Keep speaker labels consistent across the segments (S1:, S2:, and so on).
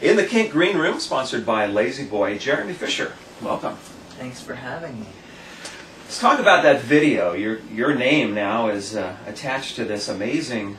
S1: In the KINK Green Room, sponsored by Lazy Boy, Jeremy Fisher. Welcome.
S2: Thanks for having me.
S1: Let's talk about that video. Your name now is attached to this amazing,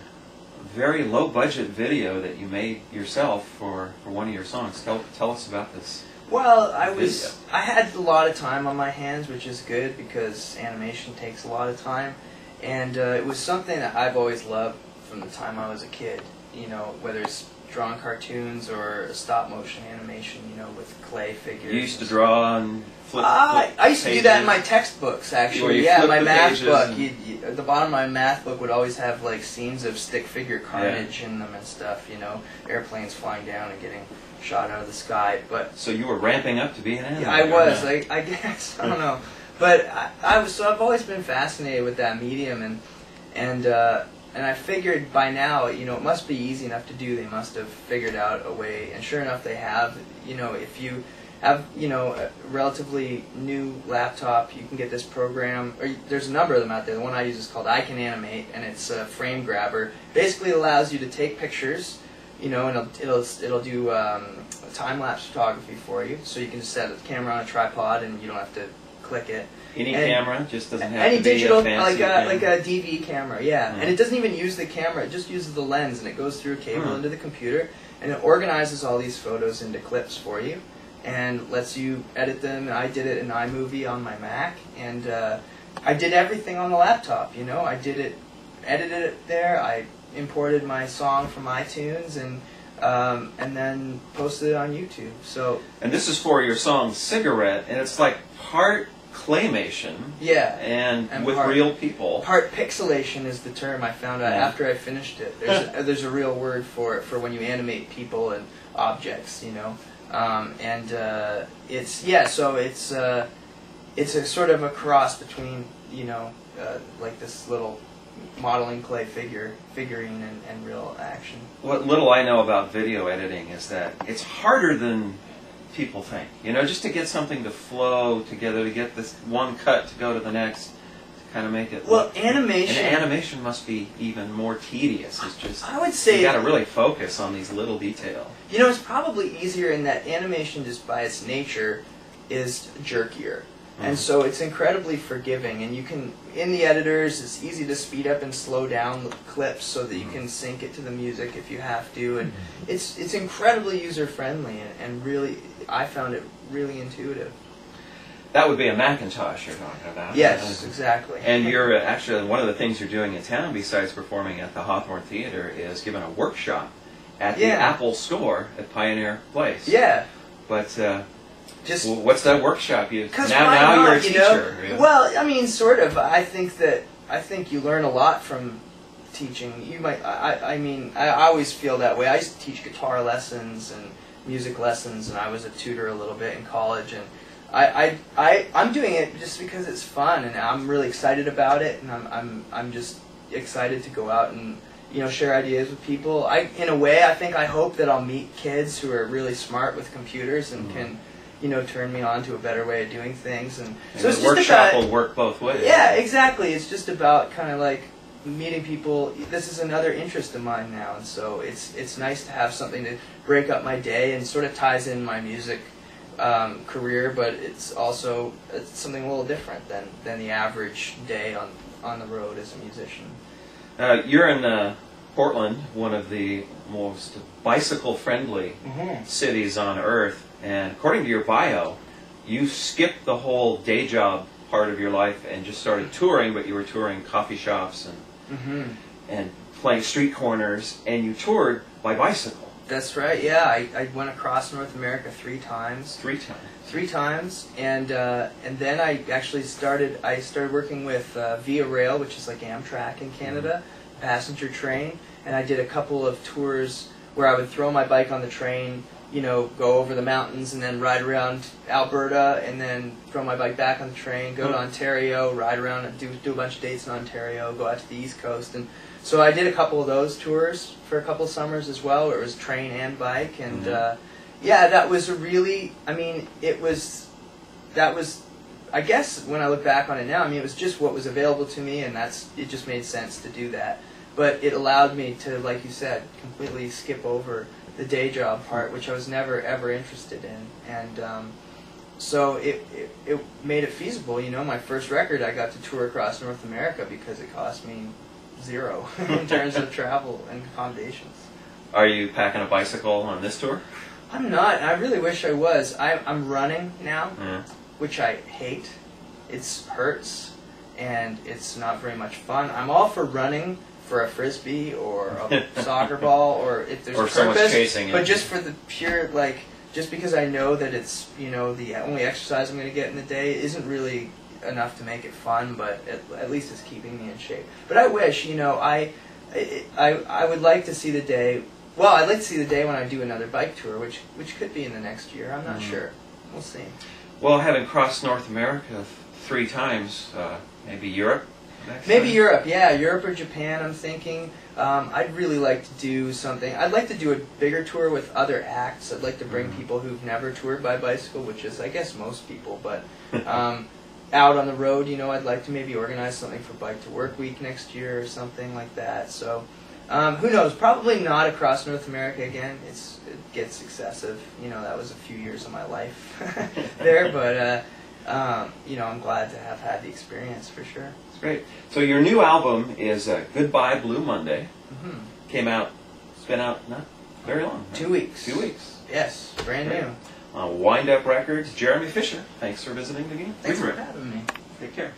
S1: very low-budget video that you made yourself for one of your songs. Tell us about this.
S2: Well, I had a lot of time on my hands, which is good because animation takes a lot of time, and it was something that I've always loved from the time I was a kid. You know, whether it's drawing cartoons or stop motion animation, you know, with clay figures.
S1: You used to draw and flip
S2: I used to
S1: pages.
S2: do that in my textbooks, actually.
S1: Yeah,
S2: my math book. At the bottom of my math book would always have like scenes of stick figure carnage in them and stuff. You know, airplanes flying down and getting shot out of the sky. But
S1: so you were ramping up to be an animator.
S2: yeah, I was. I guess I don't know, but I've always been fascinated with that medium, and I figured by now, you know, it must be easy enough to do. They must have figured out a way, and sure enough, they have. You know, if you have, you know, a relatively new laptop, you can get this program, or there's a number of them out there. The one I use is called I Can Animate, and it's a frame grabber. Basically allows you to take pictures, you know, and it'll do time-lapse photography for you, so you can just set the camera on a tripod, and you don't have to click it.
S1: Any camera, just doesn't have
S2: any
S1: to
S2: digital,
S1: be a fancy
S2: like a DV camera, yeah. And it doesn't even use the camera; it just uses the lens, and it goes through a cable into the computer, and it organizes all these photos into clips for you, and lets you edit them. And I did it in iMovie on my Mac, and I did everything on the laptop. You know, I did it, edited it there. I imported my song from iTunes, and then posted it on YouTube. So. And
S1: this is for your song "Cigarette," and it's like part claymation, and with real people.
S2: Part pixelation is the term I found out after I finished it. There's a real word for it, for when you animate people and objects, you know. So it's a sort of a cross between, you know, like this little modeling clay figurine and real action.
S1: What little I know about video editing is that it's harder than people think. You know, just to get something to flow together, to get this one cut to go to the next, to kind of make it.
S2: Well, animation.
S1: And animation must be even more tedious. It's just,
S2: I would say,
S1: you got to really focus on these little details.
S2: You know, it's probably easier in that animation, just by its nature, is jerkier. And so it's incredibly forgiving, and you can, in the editors, it's easy to speed up and slow down the clips so that you can sync it to the music if you have to, and it's incredibly user-friendly, and really, I found it really intuitive.
S1: That would be a Macintosh you're talking about.
S2: Yes, exactly.
S1: And you're actually, one of the things you're doing in town, besides performing at the Hawthorne Theater, is giving a workshop at the Apple Store at Pioneer Place.
S2: Yeah.
S1: But what's that workshop?
S2: Now
S1: you're a teacher.
S2: You know? Well, I mean, sort of. I think you learn a lot from teaching. You might. I mean, I always feel that way. I used to teach guitar lessons and music lessons, and I was a tutor a little bit in college. And I'm doing it just because it's fun, and I'm really excited about it, and I'm just excited to go out and, you know, share ideas with people. In a way, I hope that I'll meet kids who are really smart with computers and can, you know, turn me on to a better way of doing things. And so it's
S1: the workshop will work both ways.
S2: Yeah, exactly. It's just about kind of like meeting people. This is another interest of mine now, and so it's nice to have something to break up my day, and sort of ties in my music career, but it's also something a little different than the average day on the road as a musician.
S1: You're in Portland, one of the most bicycle-friendly cities on Earth, and according to your bio, you skipped the whole day job part of your life and just started touring, but you were touring coffee shops and playing street corners, and you toured by bicycle.
S2: That's right, yeah. I went across North America 3 times.
S1: 3 times?
S2: 3 times, and then I actually started working with Via Rail, which is like Amtrak in Canada, passenger train, and I did a couple of tours where I would throw my bike on the train, you know, go over the mountains and then ride around Alberta, and then throw my bike back on the train, go to Ontario, ride around and do a bunch of dates in Ontario, go out to the East Coast. And so I did a couple of those tours for a couple of summers as well, where it was train and bike. And yeah, that was a really, I mean, that was, I guess when I look back on it now, I mean, it was just what was available to me, and it just made sense to do that. But it allowed me to, like you said, completely skip over the day job part, which I was never ever interested in, and so it made it feasible. You know, my first record, I got to tour across North America because it cost me zero in terms of travel and accommodations.
S1: Are you packing a bicycle on this tour?
S2: I'm not. I really wish I was. I'm running now,
S1: Yeah.
S2: which I hate. It hurts, and it's not very much fun. I'm all for running for a frisbee or a soccer ball, or if there's
S1: Or
S2: a
S1: if someone's
S2: purpose,
S1: chasing you.
S2: but just for the pure, like, just because I know that it's, you know, the only exercise I'm going to get in the day isn't really enough to make it fun, but at least it's keeping me in shape. But I wish, you know, I would like to see the day. Well, I'd like to see the day when I do another bike tour, which could be in the next year. I'm not sure. We'll see.
S1: Well, having crossed North America 3 times, maybe Europe next
S2: Maybe
S1: time?
S2: Europe, yeah, Europe or Japan. I'm thinking. I'd really like to do something. I'd like to do a bigger tour with other acts. I'd like to bring people who've never toured by bicycle, which is, I guess, most people. But out on the road, you know, I'd like to maybe organize something for Bike to Work Week next year or something like that. So, who knows? Probably not across North America again. It gets excessive. You know, that was a few years of my life there. But you know, I'm glad to have had the experience for sure.
S1: Great. So your new album is Goodbye Blue Monday. Came out, it's been out not very long. Right?
S2: 2 weeks.
S1: 2 weeks.
S2: Yes, brand new.
S1: Wind Up Records, Jeremy Fisher. Thanks for visiting the game.
S2: Thanks for having me.
S1: Take care.